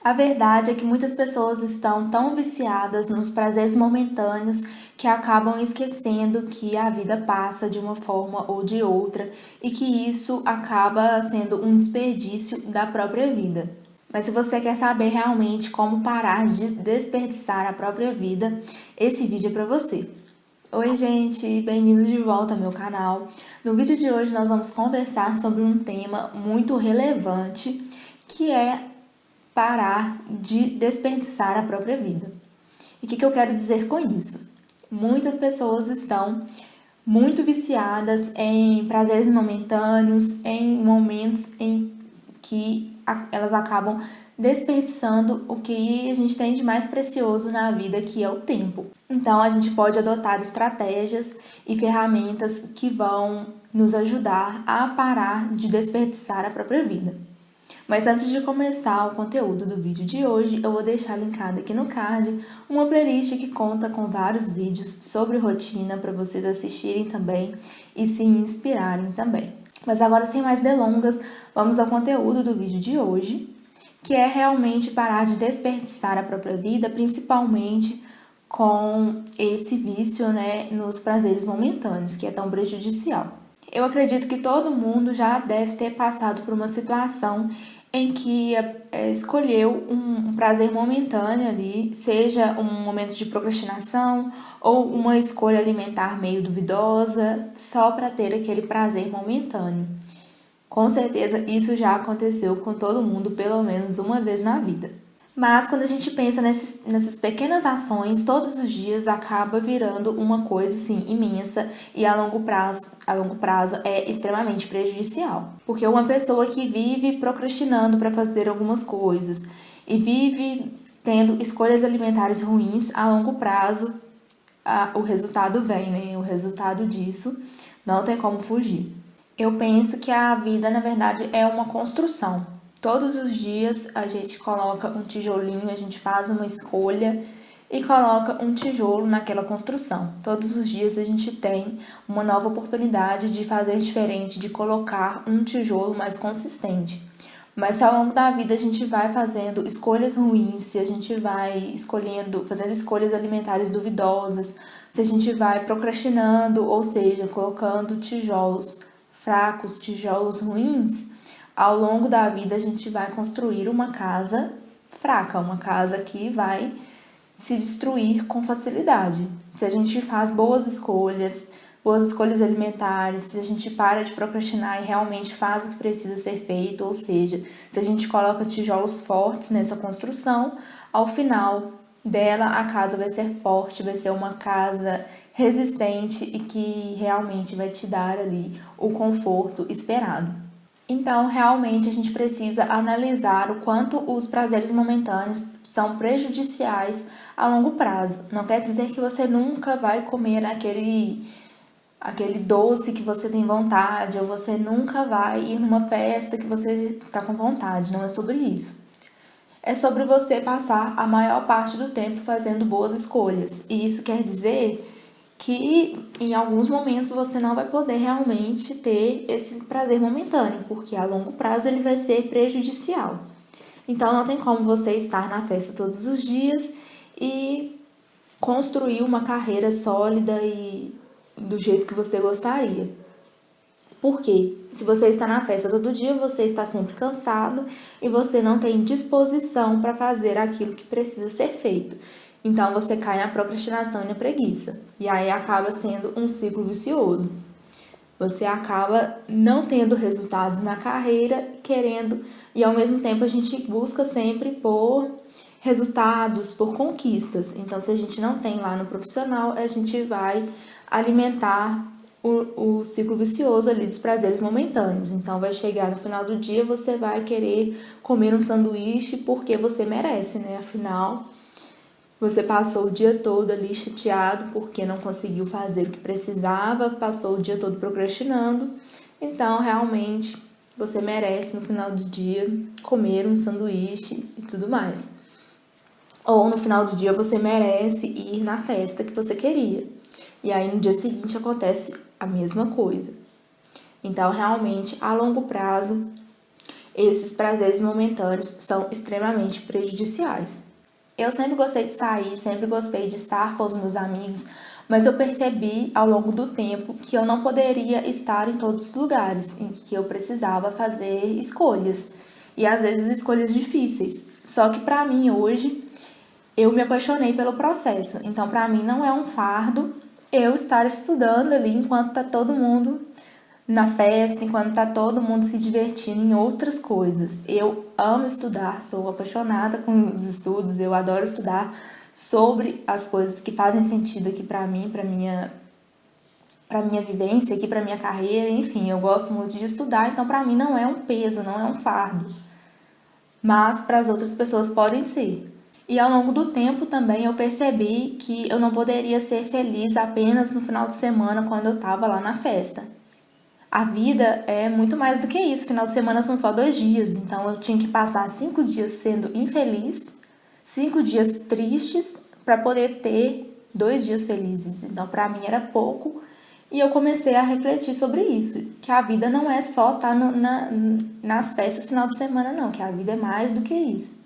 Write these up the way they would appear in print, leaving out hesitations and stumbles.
A verdade é que muitas pessoas estão tão viciadas nos prazeres momentâneos que acabam esquecendo que a vida passa de uma forma ou de outra e que isso acaba sendo um desperdício da própria vida. Mas se você quer saber realmente como parar de desperdiçar a própria vida, esse vídeo é para você. Oi gente, bem-vindos de volta ao meu canal. No vídeo de hoje nós vamos conversar sobre um tema muito relevante que é parar de desperdiçar a própria vida. E o que eu quero dizer com isso? Muitas pessoas estão muito viciadas em prazeres momentâneos, em momentos em que elas acabam desperdiçando o que a gente tem de mais precioso na vida, que é o tempo. Então, a gente pode adotar estratégias e ferramentas que vão nos ajudar a parar de desperdiçar a própria vida. Mas antes de começar o conteúdo do vídeo de hoje, eu vou deixar linkado aqui no card uma playlist que conta com vários vídeos sobre rotina para vocês assistirem também e se inspirarem também. Mas agora, sem mais delongas, vamos ao conteúdo do vídeo de hoje, que é realmente parar de desperdiçar a própria vida, principalmente com esse vício, nos prazeres momentâneos, que é tão prejudicial. Eu acredito que todo mundo já deve ter passado por uma situação em que escolheu um prazer momentâneo ali, seja um momento de procrastinação ou uma escolha alimentar meio duvidosa, só para ter aquele prazer momentâneo. Com certeza isso já aconteceu com todo mundo pelo menos uma vez na vida. Mas quando a gente pensa nessas pequenas ações, todos os dias acaba virando uma coisa assim imensa e a longo prazo é extremamente prejudicial. Porque uma pessoa que vive procrastinando para fazer algumas coisas e vive tendo escolhas alimentares ruins, a longo prazo o resultado vem, né? O resultado disso não tem como fugir. Eu penso que a vida, na verdade, é uma construção. Todos os dias a gente coloca um tijolinho, a gente faz uma escolha e coloca um tijolo naquela construção. Todos os dias a gente tem uma nova oportunidade de fazer diferente, de colocar um tijolo mais consistente. Mas se ao longo da vida a gente vai fazendo escolhas ruins, se a gente vai fazendo escolhas alimentares duvidosas, se a gente vai procrastinando, ou seja, colocando tijolos fracos, tijolos ruins, ao longo da vida a gente vai construir uma casa fraca, uma casa que vai se destruir com facilidade. Se a gente faz boas escolhas alimentares, se a gente para de procrastinar e realmente faz o que precisa ser feito, ou seja, se a gente coloca tijolos fortes nessa construção, ao final dela a casa vai ser forte, vai ser uma casa resistente e que realmente vai te dar ali o conforto esperado. Então, realmente, a gente precisa analisar o quanto os prazeres momentâneos são prejudiciais a longo prazo. Não quer dizer que você nunca vai comer aquele doce que você tem vontade, ou você nunca vai ir numa festa que você está com vontade. Não é sobre isso. É sobre você passar a maior parte do tempo fazendo boas escolhas. E isso quer dizer que em alguns momentos você não vai poder realmente ter esse prazer momentâneo, porque a longo prazo ele vai ser prejudicial. Então não tem como você estar na festa todos os dias e construir uma carreira sólida e do jeito que você gostaria. Por quê? Se você está na festa todo dia, você está sempre cansado e você não tem disposição para fazer aquilo que precisa ser feito. Então você cai na procrastinação e na preguiça. E aí acaba sendo um ciclo vicioso. Você acaba não tendo resultados na carreira, querendo, e ao mesmo tempo a gente busca sempre por resultados, por conquistas. Então, se a gente não tem lá no profissional, a gente vai alimentar o ciclo vicioso ali dos prazeres momentâneos. Então, vai chegar no final do dia, você vai querer comer um sanduíche porque você merece, né? Afinal, você passou o dia todo ali chateado porque não conseguiu fazer o que precisava, passou o dia todo procrastinando. Então, realmente, você merece no final do dia comer um sanduíche e tudo mais. Ou no final do dia você merece ir na festa que você queria. E aí no dia seguinte acontece a mesma coisa. Então, realmente, a longo prazo, esses prazeres momentâneos são extremamente prejudiciais. Eu sempre gostei de sair, sempre gostei de estar com os meus amigos, mas eu percebi ao longo do tempo que eu não poderia estar em todos os lugares, em que eu precisava fazer escolhas, e às vezes escolhas difíceis. Só que para mim hoje, eu me apaixonei pelo processo, então para mim não é um fardo eu estar estudando ali enquanto tá todo mundo na festa, enquanto tá todo mundo se divertindo em outras coisas. Eu amo estudar, sou apaixonada com os estudos, eu adoro estudar sobre as coisas que fazem sentido aqui pra mim, pra minha vivência, aqui pra minha carreira, enfim, eu gosto muito de estudar, então pra mim não é um peso, não é um fardo. Mas para as outras pessoas podem ser. E ao longo do tempo também eu percebi que eu não poderia ser feliz apenas no final de semana quando eu estava lá na festa. A vida é muito mais do que isso. Final de semana são só 2 dias, então eu tinha que passar 5 dias sendo infeliz, 5 dias tristes para poder ter 2 dias felizes. Então, para mim era pouco e eu comecei a refletir sobre isso, que a vida não é só estar nas festas final de semana, não, que a vida é mais do que isso.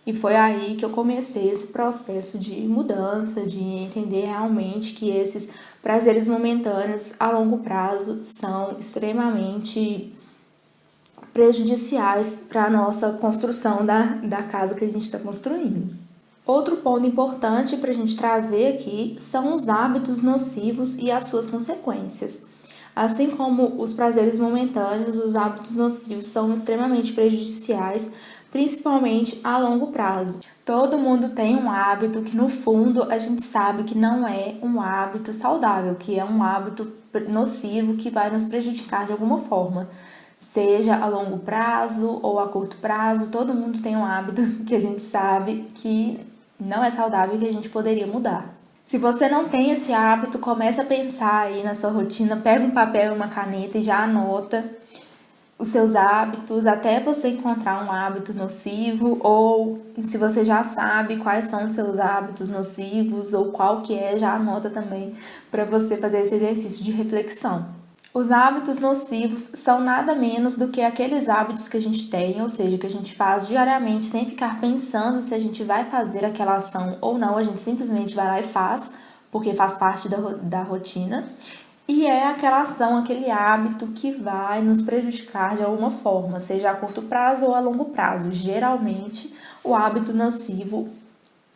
E foi aí que eu comecei esse processo de mudança, de entender realmente que esses prazeres momentâneos a longo prazo são extremamente prejudiciais para a nossa construção da casa que a gente está construindo. Outro ponto importante para a gente trazer aqui são os hábitos nocivos e as suas consequências. Assim como os prazeres momentâneos, os hábitos nocivos são extremamente prejudiciais, principalmente a longo prazo. Todo mundo tem um hábito que, no fundo, a gente sabe que não é um hábito saudável, que é um hábito nocivo que vai nos prejudicar de alguma forma. Seja a longo prazo ou a curto prazo, todo mundo tem um hábito que a gente sabe que não é saudável e que a gente poderia mudar. Se você não tem esse hábito, começa a pensar aí na sua rotina, pega um papel e uma caneta e já anota os seus hábitos até você encontrar um hábito nocivo, ou se você já sabe quais são os seus hábitos nocivos ou qual que é, já anota também para você fazer esse exercício de reflexão. Os hábitos nocivos são nada menos do que aqueles hábitos que a gente tem, ou seja, que a gente faz diariamente sem ficar pensando se a gente vai fazer aquela ação ou não, a gente simplesmente vai lá e faz, porque faz parte da rotina. E é aquela ação, aquele hábito que vai nos prejudicar de alguma forma, seja a curto prazo ou a longo prazo. Geralmente, o hábito nocivo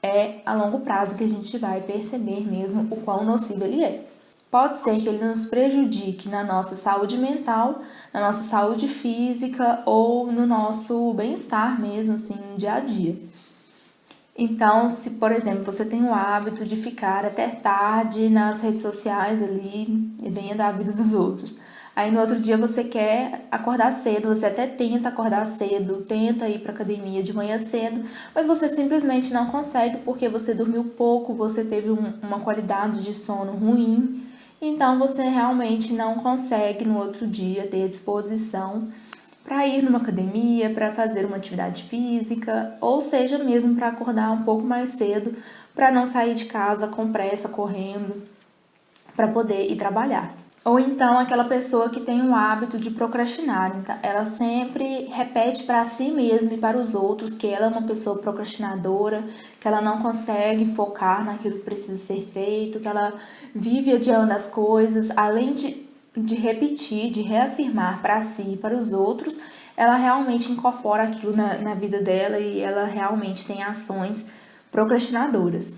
é a longo prazo que a gente vai perceber mesmo o quão nocivo ele é. Pode ser que ele nos prejudique na nossa saúde mental, na nossa saúde física ou no nosso bem-estar mesmo, assim, no dia a dia. Então, se, por exemplo, você tem o hábito de ficar até tarde nas redes sociais ali, e bem da vida dos outros. Aí no outro dia você quer acordar cedo, você até tenta acordar cedo, tenta ir para academia de manhã cedo, mas você simplesmente não consegue porque você dormiu pouco, você teve uma qualidade de sono ruim, então você realmente não consegue no outro dia ter disposição para ir numa academia, para fazer uma atividade física, ou seja mesmo para acordar um pouco mais cedo, para não sair de casa com pressa, correndo, para poder ir trabalhar. Ou então aquela pessoa que tem o hábito de procrastinar, então ela sempre repete para si mesma e para os outros que ela é uma pessoa procrastinadora, que ela não consegue focar naquilo que precisa ser feito, que ela vive adiando as coisas, além de repetir, de reafirmar para si e para os outros, ela realmente incorpora aquilo na vida dela e ela realmente tem ações procrastinadoras.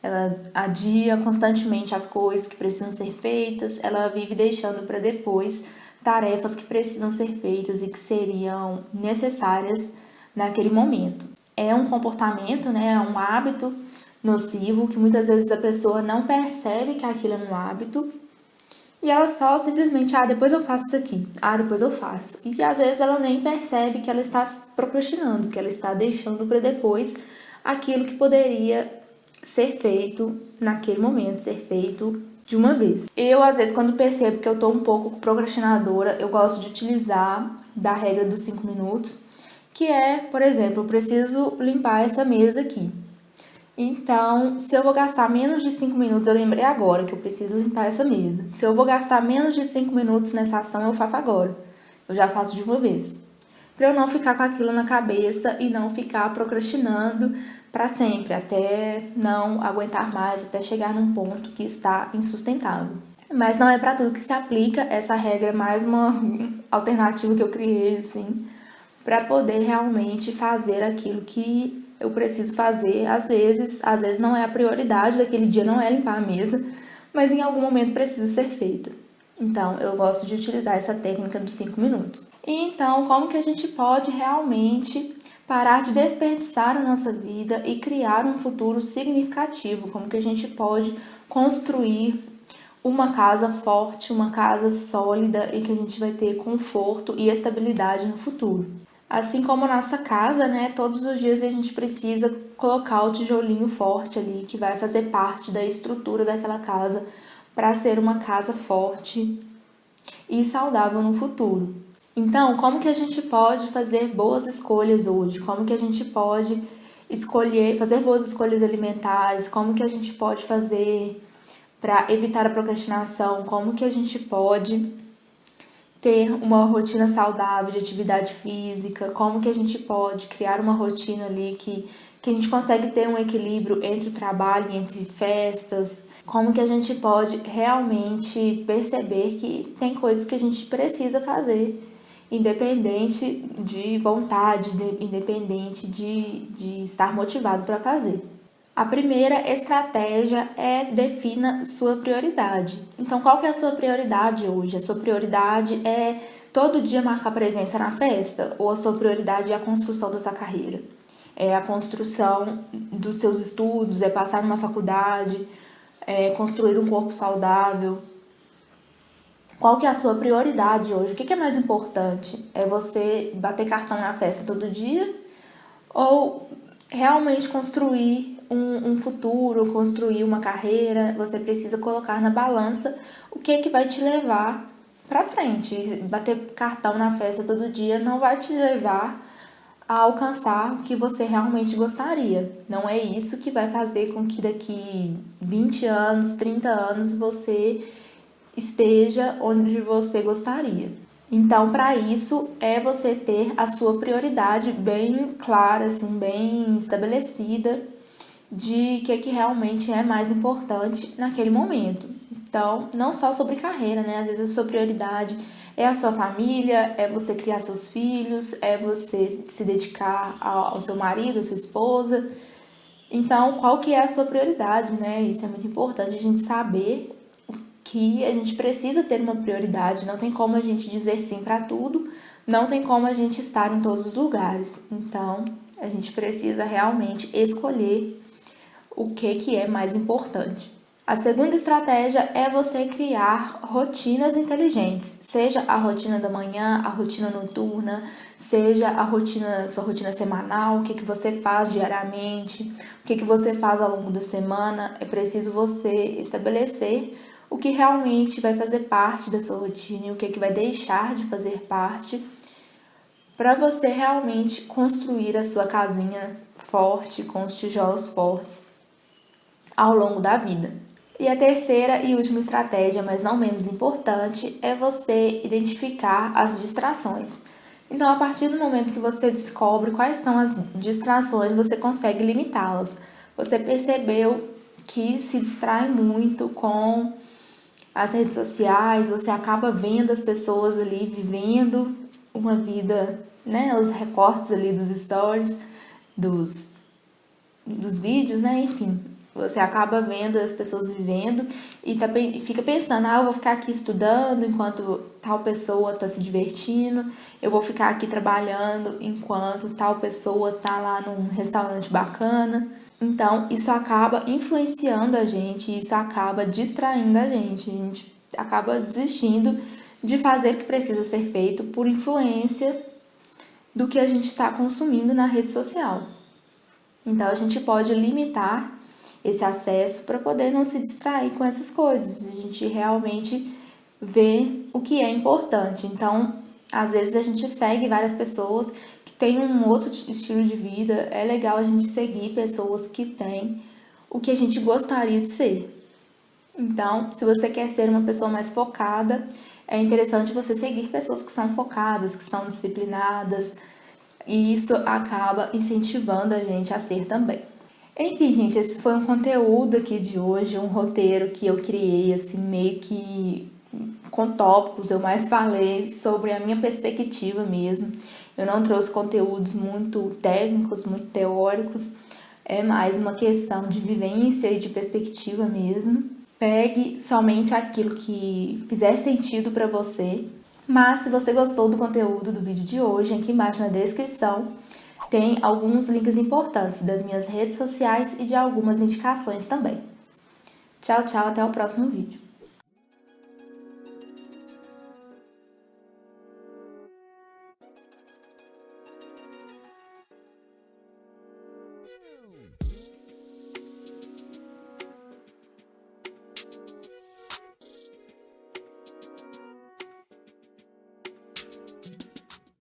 Ela adia constantemente as coisas que precisam ser feitas, ela vive deixando para depois tarefas que precisam ser feitas e que seriam necessárias naquele momento. É um comportamento, né, é um hábito nocivo que muitas vezes a pessoa não percebe que aquilo é um hábito e ela só simplesmente, depois eu faço isso aqui, depois eu faço. E às vezes ela nem percebe que ela está procrastinando, que ela está deixando para depois aquilo que poderia ser feito naquele momento, ser feito de uma vez. Eu, às vezes, quando percebo que eu tô um pouco procrastinadora, eu gosto de utilizar da regra dos 5 minutos, que é, por exemplo, eu preciso limpar essa mesa aqui. Então, se eu vou gastar menos de 5 minutos, eu lembrei agora que eu preciso limpar essa mesa. Se eu vou gastar menos de 5 minutos nessa ação, eu faço agora. Eu já faço de uma vez. para eu não ficar com aquilo na cabeça e não ficar procrastinando para sempre, até não aguentar mais, até chegar num ponto que está insustentável. Mas não é para tudo que se aplica, essa regra é mais uma alternativa que eu criei, assim, para poder realmente fazer aquilo que eu preciso fazer. Às vezes não é a prioridade daquele dia, não é limpar a mesa, mas em algum momento precisa ser feita. Então, eu gosto de utilizar essa técnica dos 5 minutos. E então, como que a gente pode realmente parar de desperdiçar a nossa vida e criar um futuro significativo? Como que a gente pode construir uma casa forte, uma casa sólida e que a gente vai ter conforto e estabilidade no futuro? Assim como a nossa casa, né? Todos os dias a gente precisa colocar o tijolinho forte ali, que vai fazer parte da estrutura daquela casa para ser uma casa forte e saudável no futuro. Então, como que a gente pode fazer boas escolhas hoje? Como que a gente pode fazer boas escolhas alimentares? Como que a gente pode fazer para evitar a procrastinação? Como que a gente pode ter uma rotina saudável de atividade física? Como que a gente pode criar uma rotina ali que a gente consegue ter um equilíbrio entre o trabalho e entre festas? Como que a gente pode realmente perceber que tem coisas que a gente precisa fazer, independente de vontade, independente de estar motivado para fazer. A primeira estratégia é defina sua prioridade. Então, qual que é a sua prioridade hoje? A sua prioridade é todo dia marcar presença na festa? Ou a sua prioridade é a construção da sua carreira? É a construção dos seus estudos, é passar numa faculdade, é construir um corpo saudável? Qual que é a sua prioridade hoje? O que é mais importante? É você bater cartão na festa todo dia? Ou realmente construir um futuro, construir uma carreira? Você precisa colocar na balança o que vai te levar para frente. Bater cartão na festa todo dia não vai te levar a alcançar o que você realmente gostaria. Não é isso que vai fazer com que daqui 20 anos, 30 anos você esteja onde você gostaria. Então, para isso, é você ter a sua prioridade bem clara, assim, bem estabelecida de que realmente é mais importante naquele momento. Então, não só sobre carreira, né? Às vezes a sua prioridade é a sua família, é você criar seus filhos, é você se dedicar ao seu marido, à sua esposa. Então, qual que é a sua prioridade, né? Isso é muito importante a gente saber que a gente precisa ter uma prioridade, não tem como a gente dizer sim para tudo, não tem como a gente estar em todos os lugares. Então, a gente precisa realmente escolher o que é mais importante. A segunda estratégia é você criar rotinas inteligentes, seja a rotina da manhã, a rotina noturna, seja sua rotina semanal, o que você faz diariamente, o que você faz ao longo da semana. É preciso você estabelecer o que realmente vai fazer parte da sua rotina e o que vai deixar de fazer parte, para você realmente construir a sua casinha forte, com os tijolos fortes ao longo da vida. E a terceira e última estratégia, mas não menos importante, é você identificar as distrações. Então, a partir do momento que você descobre quais são as distrações, você consegue limitá-las. Você percebeu que se distrai muito com as redes sociais, você acaba vendo as pessoas ali vivendo uma vida, né, os recortes ali dos stories, dos vídeos, né, enfim, você acaba vendo as pessoas vivendo e fica pensando, eu vou ficar aqui estudando enquanto tal pessoa está se divertindo, eu vou ficar aqui trabalhando enquanto tal pessoa está lá num restaurante bacana. Então, isso acaba influenciando a gente, isso acaba distraindo a gente acaba desistindo de fazer o que precisa ser feito por influência do que a gente está consumindo na rede social. Então, a gente pode limitar esse acesso para poder não se distrair com essas coisas, a gente realmente ver o que é importante. Então, às vezes a gente segue várias pessoas que têm um outro estilo de vida, é legal a gente seguir pessoas que têm o que a gente gostaria de ser. Então, se você quer ser uma pessoa mais focada, é interessante você seguir pessoas que são focadas, que são disciplinadas, e isso acaba incentivando a gente a ser também. Enfim, gente, esse foi um conteúdo aqui de hoje, um roteiro que eu criei, assim, meio que com tópicos, eu mais falei sobre a minha perspectiva mesmo. Eu não trouxe conteúdos muito técnicos, muito teóricos, é mais uma questão de vivência e de perspectiva mesmo. Pegue somente aquilo que fizer sentido para você. Mas se você gostou do conteúdo do vídeo de hoje, aqui embaixo na descrição tem alguns links importantes das minhas redes sociais e de algumas indicações também. Tchau, tchau, até o próximo vídeo.